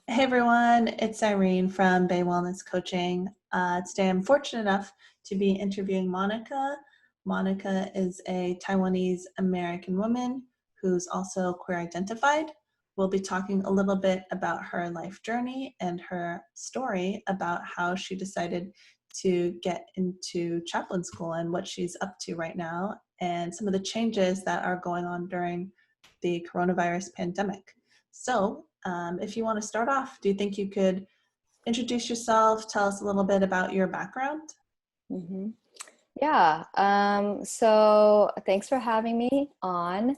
Hey everyone, it's Irene from Bay Wellness Coaching. Today I'm fortunate enough to be interviewing Monica. Monica is a Taiwanese-American woman who's also queer identified. We'll be talking a little bit about her life journey and her story about how she decided to get into chaplain school and what she's up to right now and some of the changes that are going on during the coronavirus pandemic. So, if you want to start off, do you think you could introduce yourself, tell us a little bit about your background? hmm Yeah. So thanks for having me on.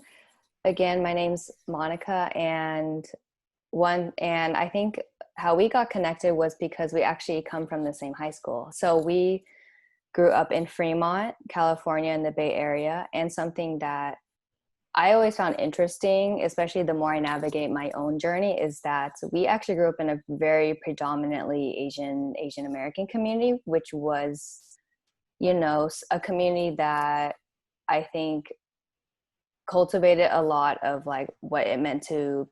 Again, my name's Monica, and I think how we got connected was because we actually come from the same high school. So we grew up in Fremont, California, in the Bay Area, and something that I always found interesting, especially the more I navigate my own journey, is that we actually grew up in a very predominantly Asian American community, which was a community that I think cultivated a lot of like what it meant to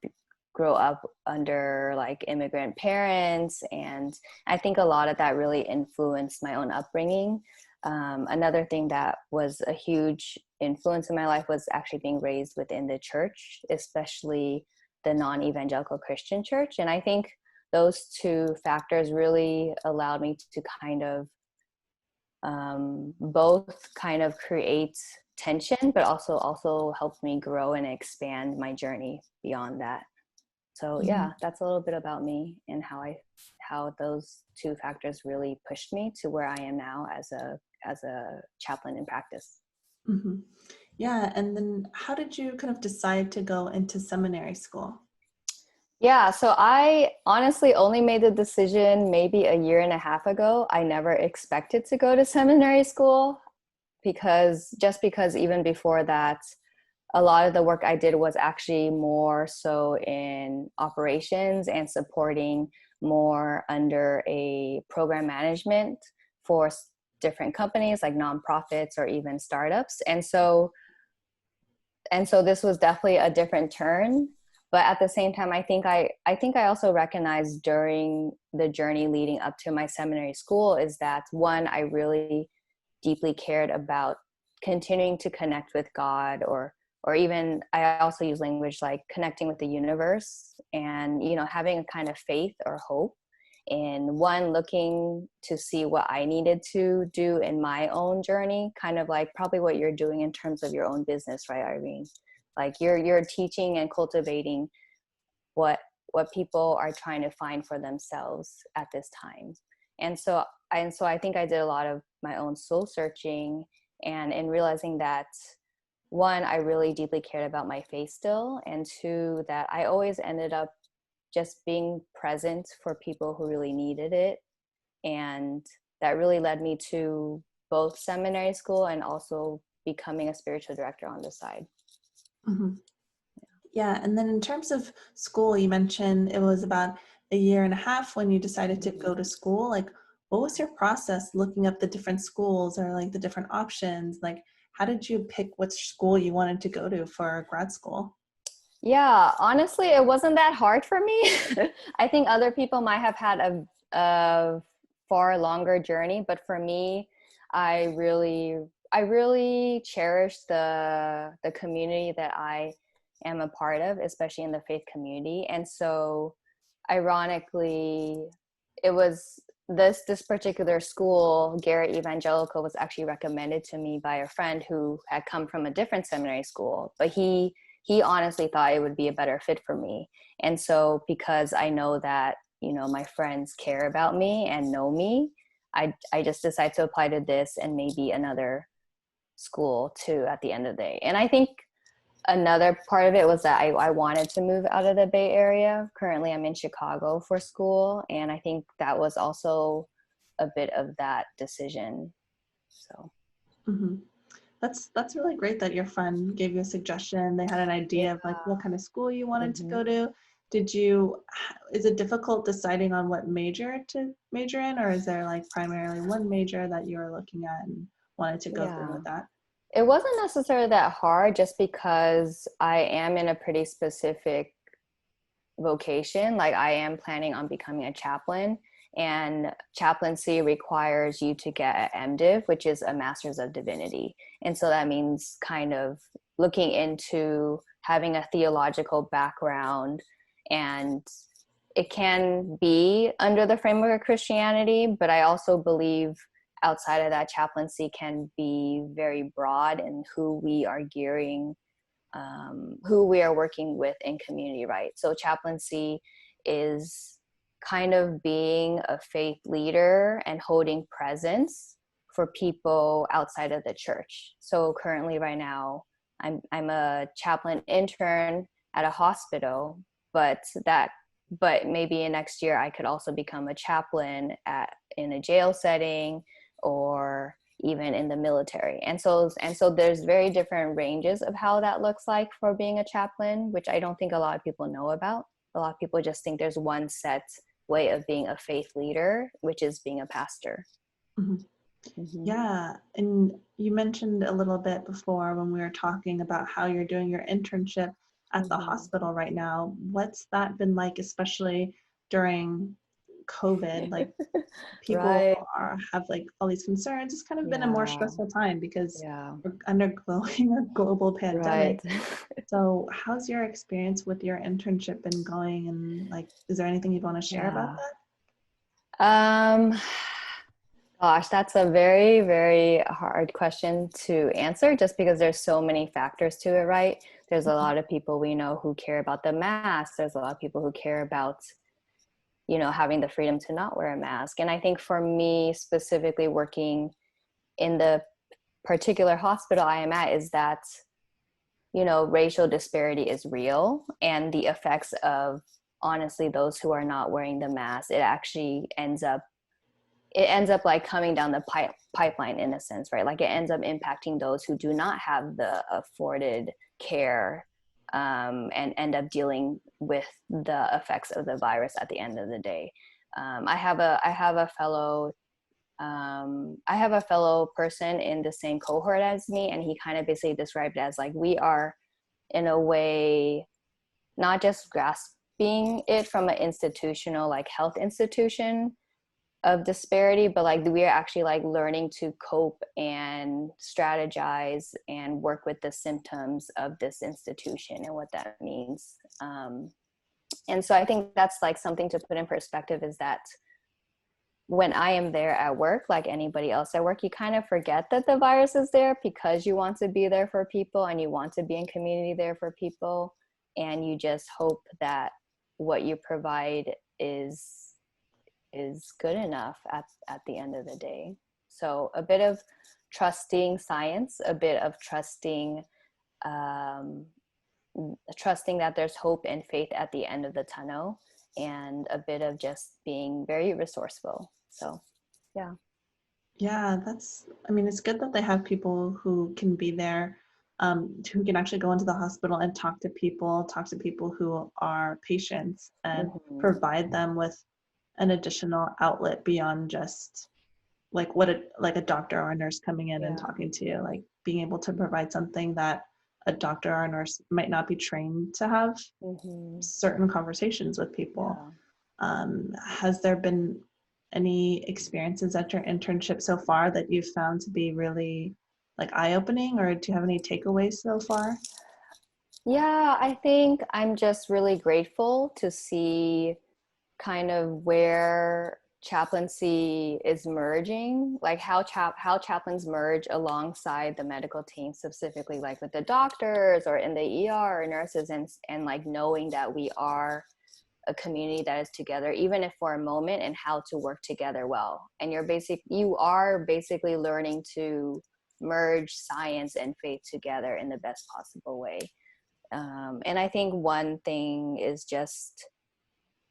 grow up under like immigrant parents. And I think a lot of that really influenced my own upbringing. Another thing that was a huge influence in my life was actually being raised within the church, especially the non-evangelical Christian church. And I think those two factors really allowed me to kind of both kind of create tension, but also helped me grow and expand my journey beyond that. So Mhm. yeah, that's a little bit about me and how those two factors really pushed me to where I am now as a chaplain in practice. Mhm. Yeah, and then how did you kind of decide to go into seminary school? Yeah, so I honestly only made the decision maybe a year and a half ago. I never expected to go to seminary school because even before that, a lot of the work I did was actually more so in operations and supporting more under a program management for different companies like nonprofits or even startups. And so this was definitely a different turn. But at the same time, I think I also recognized during the journey leading up to my seminary school is that one, I really deeply cared about continuing to connect with God, or even I also use language like connecting with the universe, and having a kind of faith or hope in one, looking to see what I needed to do in my own journey, kind of like probably what you're doing in terms of your own business, right, Irene? Like you're teaching and cultivating what what people are trying to find for themselves at this time. And so I think I did a lot of my own soul searching, and in realizing that one, I really deeply cared about my faith still, and two, that I always ended up just being present for people who really needed it. And that really led me to both seminary school and also becoming a spiritual director on the side. Mhm. Yeah, and then in terms of school, you mentioned it was about a year and a half when you decided to go to school. Like, what was your process looking up the different schools or like the different options? Like, how did you pick which school you wanted to go to for grad school? Yeah, honestly, it wasn't that hard for me. I think other people might have had a far longer journey, but for me, I really cherish the community that I am a part of, especially in the faith community. And so, ironically, it was this particular school, Garrett Evangelical, was actually recommended to me by a friend who had come from a different seminary school, but he honestly thought it would be a better fit for me. And so because I know that, my friends care about me and know me, I just decided to apply to this and maybe another school too at the end of the day. And I think another part of it was that I wanted to move out of the Bay Area. Currently I'm in Chicago for school, and I think that was also a bit of that decision. So Hmm. That's really great that your friend gave you a suggestion. They had an yeah. idea of like what kind of school you wanted to hmm go to. Is it difficult deciding on what major to major in, or is there like primarily one major that you were looking at and wanted to go through yeah, with that? it wasn't necessarily that hard, just because I am in a pretty specific vocation. Like I am planning on becoming a chaplain, and chaplaincy requires you to get an MDiv, which is a Master's of Divinity. And so that means kind of looking into having a theological background, and it can be under the framework of Christianity, but I also believe outside of that, chaplaincy can be very broad in who we are gearing, who we are working with in community, right? So chaplaincy is kind of being a faith leader and holding presence for people outside of the church. So currently right now, I'm a chaplain intern at a hospital, but maybe in next year I could also become a chaplain in a jail setting, or even in the military. And so there's very different ranges of how that looks like for being a chaplain, which I don't think a lot of people know about. A lot of people just think there's one set way of being a faith leader, which is being a pastor. Mm-hmm. Mm-hmm. Yeah, and you mentioned a little bit before when we were talking about how you're doing your internship at the hospital right now. What's that been like, especially during COVID? Like people Right. have like all these concerns. It's kind of been a more Yeah. stressful time because Yeah. we're undergoing a global pandemic. Right. So how's your experience with your internship been going, and like, is there anything you'd want to share about Yeah. Gosh, that's a very, very hard question to answer, just because there's so many factors to it, right? There's a lot of people we know who care about the mask. There's a lot of people who care about, having the freedom to not wear a mask. And I think for me, specifically working in the particular hospital I am at, is that, racial disparity is real, and the effects of, honestly, those who are not wearing the mask, it actually ends up like coming down the pipeline in a sense, right? Like it ends up impacting those who do not have the afforded care, and end up dealing with the effects of the virus at the end of the day. I have a fellow person in the same cohort as me, and he kind of basically described it as like, we are in a way not just grasping it from an institutional, like health institution of disparity, but like we are actually like learning to cope and strategize and work with the symptoms of this institution and what that means. And so I think that's like something to put in perspective, is that when I am there at work, like anybody else at work, you kind of forget that the virus is there, because you want to be there for people and you want to be in community there for people. And you just hope that what you provide is good enough at the end of the day. So a bit of trusting science, a bit of trusting that there's hope and faith at the end of the tunnel, and a bit of just being very resourceful. So yeah. Yeah, it's good that they have people who can be there, who can actually go into the hospital and talk to people who are patients, and provide them with an additional outlet beyond just like like a doctor or a nurse coming in and talking to you, like being able to provide something that a doctor or a nurse might not be trained to have certain conversations with people. Has there been any experiences at your internship so far that you've found to be really like eye-opening, or do you have any takeaways so far? Yeah, I think I'm just really grateful to see kind of where chaplaincy is merging, like how chaplains merge alongside the medical team, specifically like with the doctors or in the ER or nurses, and like knowing that we are a community that is together, even if for a moment, and how to work together well. And you are basically learning to merge science and faith together in the best possible way. And I think one thing is just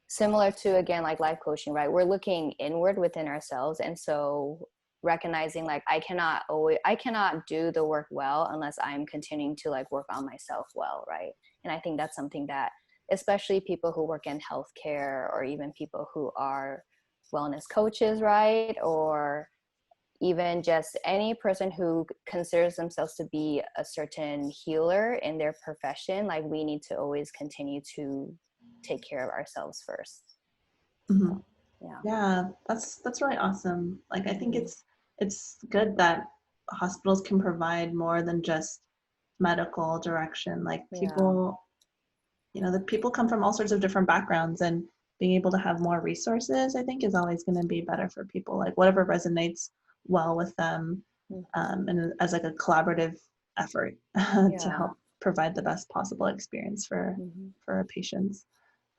similar to, again, like life coaching, right? We're looking inward within ourselves. And so recognizing like I cannot do the work well unless I'm continuing to like work on myself well, right? And I think that's something that especially people who work in healthcare, or even people who are wellness coaches, right? Or even just any person who considers themselves to be a certain healer in their profession, like we need to always continue to take care of ourselves first. Mm-hmm. So, yeah. Yeah, that's really awesome. Like, I think Mhm. it's good that hospitals can provide more than just medical direction. Like, Yeah. people, the people come from all sorts of different backgrounds, and being able to have more resources, I think, is always going to be better for people. Like, whatever resonates well with them, Mhm. and as like a collaborative effort to Yeah. help provide the best possible experience Mhm. for our patients.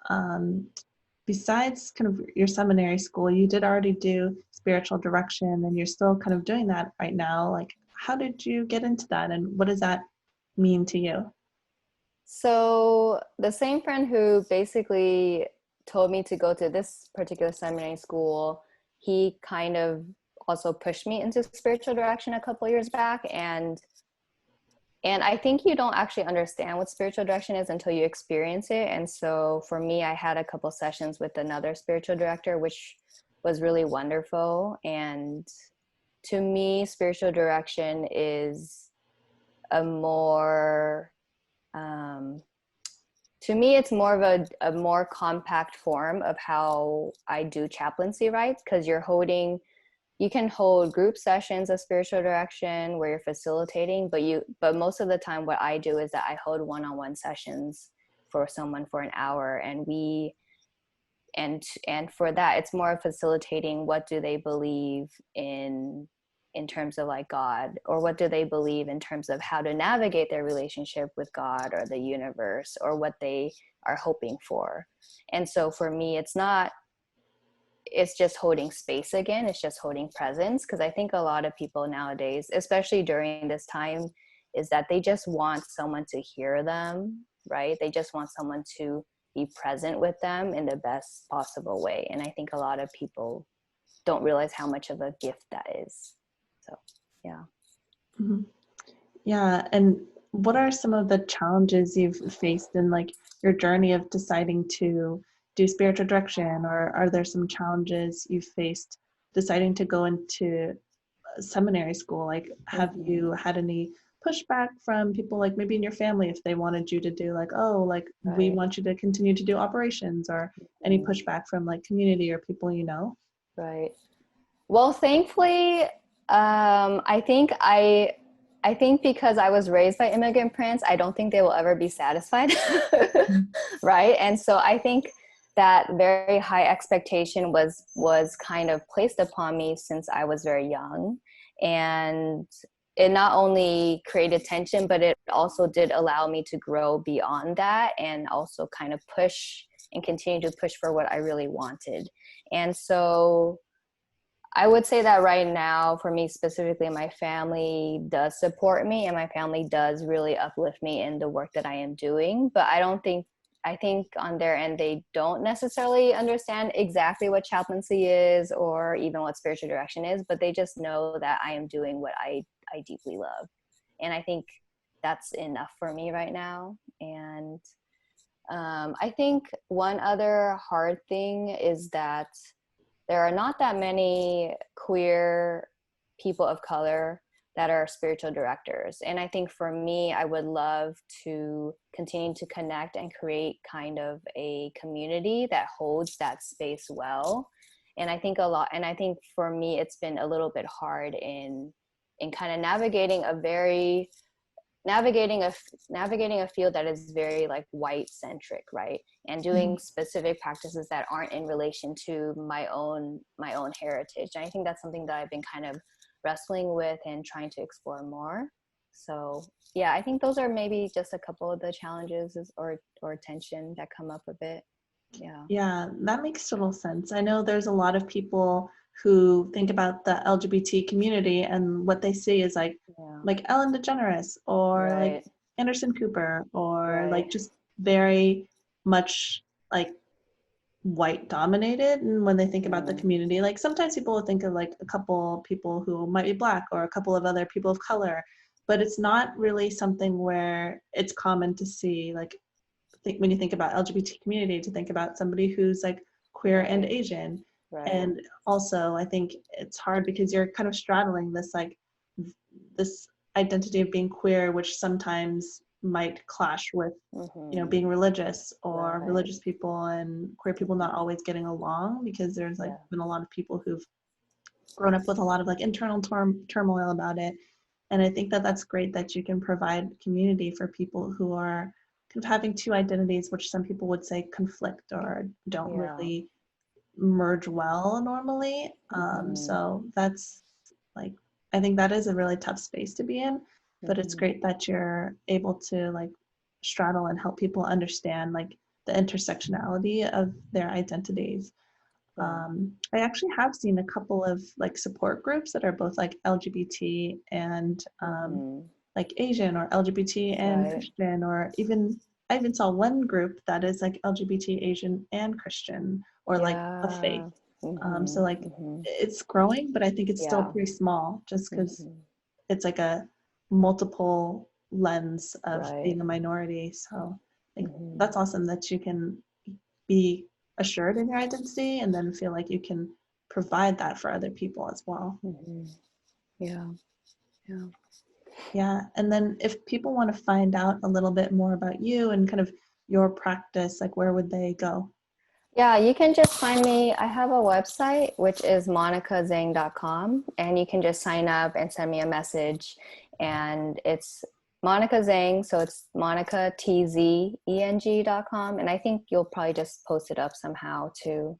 Um, Besides kind of your seminary school, you did already do spiritual direction, and you're still kind of doing that right now. Like, how did you get into that, and what does that mean to you? So the same friend who basically told me to go to this particular seminary school, he kind of also pushed me into spiritual direction a couple years back, and I think you don't actually understand what spiritual direction is until you experience it. And so for me, I had a couple sessions with another spiritual director, which was really wonderful. And to me, spiritual direction is a more to me, it's more of a more compact form of how I do chaplaincy, right? Because you can hold group sessions of spiritual direction where you're facilitating, but most of the time what I do is that I hold one-on-one sessions for someone for an hour, and for that it's more facilitating what do they believe in terms of like God, or what do they believe in terms of how to navigate their relationship with God or the universe, or what they are hoping for. And so for me, it's just holding space again. It's just holding presence. Because I think a lot of people nowadays, especially during this time, is that they just want someone to hear them, right? They just want someone to be present with them in the best possible way. And I think a lot of people don't realize how much of a gift that is. So, yeah. Mhm. Yeah, and what are some of the challenges you've faced in like your journey of deciding to do spiritual direction, or are there some challenges you faced deciding to go into seminary school? Like, have Mm-hmm. you had any pushback from people, like maybe in your family, if they wanted you to do like, oh, like we Right. want you to continue to do operations, or any Mm-hmm. pushback from like community or people you know? Right. Well, thankfully, I think because I was raised by immigrant parents, I don't think they will ever be satisfied, right? And so I think that very high expectation was kind of placed upon me since I was very young, and it not only created tension, but it also did allow me to grow beyond that, and also kind of push and continue to push for what I really wanted. And so I would say that right now, for me specifically, my family does support me, and my family does really uplift me in the work that I am doing. But I think on their end, they don't necessarily understand exactly what chaplaincy is or even what spiritual direction is, but they just know that I am doing what I deeply love. And I think that's enough for me right now. And I think one other hard thing is that there are not that many queer people of color that are spiritual directors. And I think for me, I would love to continue to connect and create kind of a community that holds that space well. And I think for me, it's been a little bit hard in kind of navigating a field that is very like white centric, right? And Mhm. doing specific practices that aren't in relation to my own heritage. And I think that's something that I've been kind of wrestling with and trying to explore more. So yeah, I think those are maybe just a couple of the challenges or tension that come up a bit. Yeah. Yeah, that makes total sense. I know there's a lot of people who think about the LGBT community, and what they see is Yeah. like Ellen DeGeneres, or like Right. Anderson Cooper, or Right. like just very much like white dominated. And when they think about the Mm. community, like sometimes people will think of like a couple people who might be black, or a couple of other people of color, but it's not really something where it's common to see like, when you think about LGBT community, to think about somebody who's like queer and Right. Asian. Right. And also I think it's hard because you're kind of straddling this like this identity of being queer, which sometimes might clash with, Mm-hmm. being religious, or Right. religious people and queer people not always getting along, because there's like Yeah. been a lot of people who've grown up with a lot of like internal turmoil about it. And I think that that's great that you can provide community for people who are kind of having two identities, which some people would say conflict or don't Yeah. really merge well normally. Mm-hmm. So that's like, I think that is a really tough space to be in, but it's Mm-hmm. great that you're able to like straddle and help people understand like the intersectionality of their identities. Yeah. I actually have seen a couple of like support groups that are both like LGBT and Mm-hmm. like Asian, or LGBT and Right. Christian, or even I even saw one group that is like LGBT, Asian, and Christian, or like a faith. Yeah. So Mm-hmm. like Mm-hmm. it's growing, but I think it's still Yeah. pretty small just because Mm-hmm. it's like a multiple lens of Right. being a minority. So like Mm-hmm. that's awesome that you can be assured in your identity and then feel like you can provide that for other people as well. Mm-hmm. Yeah. Yeah. Yeah. And then if people want to find out a little bit more about you and kind of your practice, like where would they go? Yeah, you can just find me. I have a website, which is monicatzeng.com, and you can just sign up and send me a message. And it's Monica Tzeng, so it's monicatzeng.com. And I think you'll probably just post it up somehow too.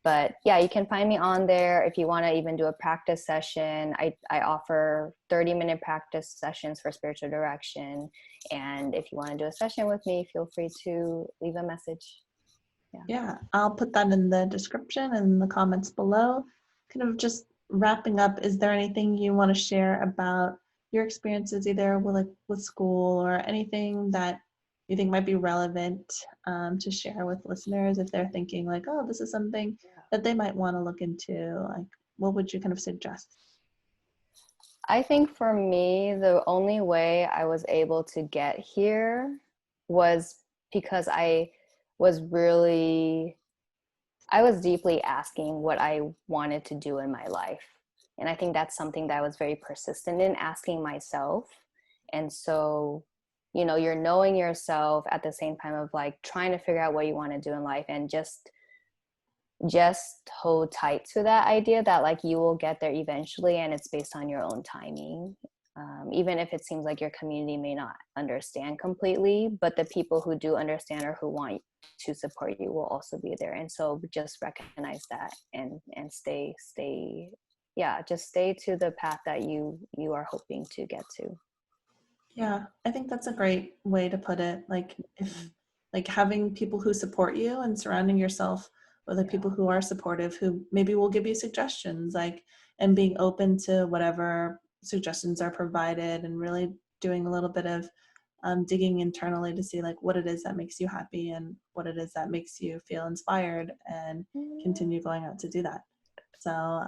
But yeah, you can find me on there if you want to even do a practice session. I offer 30-minute practice sessions for spiritual direction. And if you want to do a session with me, feel free to leave a message. Yeah. Yeah, I'll put that in the description and in the comments below. Kind of just wrapping up, is there anything you want to share about your experiences either with like with school, or anything that you think might be relevant to share with listeners if they're thinking like, oh, this is something that they might want to look into? Like, what would you kind of suggest? I think for me, the only way I was able to get here was because was really, I was deeply asking what I wanted to do in my life. And I think that's something that I was very persistent in asking myself. And so, you're knowing yourself at the same time of like trying to figure out what you want to do in life, and just hold tight to that idea that like you will get there eventually, and it's based on your own timing. Even if it seems like your community may not understand completely, but the people who do understand or who want to support you will also be there. And so just recognize that, and yeah, just stay to the path that you are hoping to get to. Yeah, I think that's a great way to put it. Like if like having people who support you and surrounding yourself with the people Yeah. who are supportive, who maybe will give you suggestions, like, and being open to whatever suggestions are provided, and really doing a little bit of digging internally to see like what it is that makes you happy and what it is that makes you feel inspired and continue going out to do that. So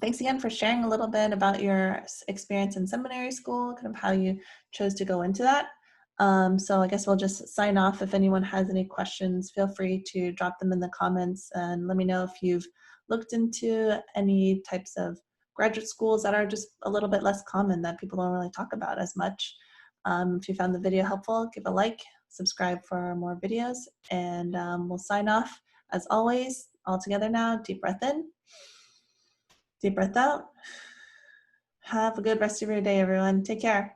thanks again for sharing a little bit about your experience in seminary school, kind of how you chose to go into that. So I guess we'll just sign off. If anyone has any questions, feel free to drop them in the comments and let me know if you've looked into any types of graduate schools that are just a little bit less common, that people don't really talk about as much. If you found the video helpful, give a like, subscribe for more videos, and we'll sign off. As always, all together now, deep breath in. Deep breath out. Have a good rest of your day, everyone. Take care.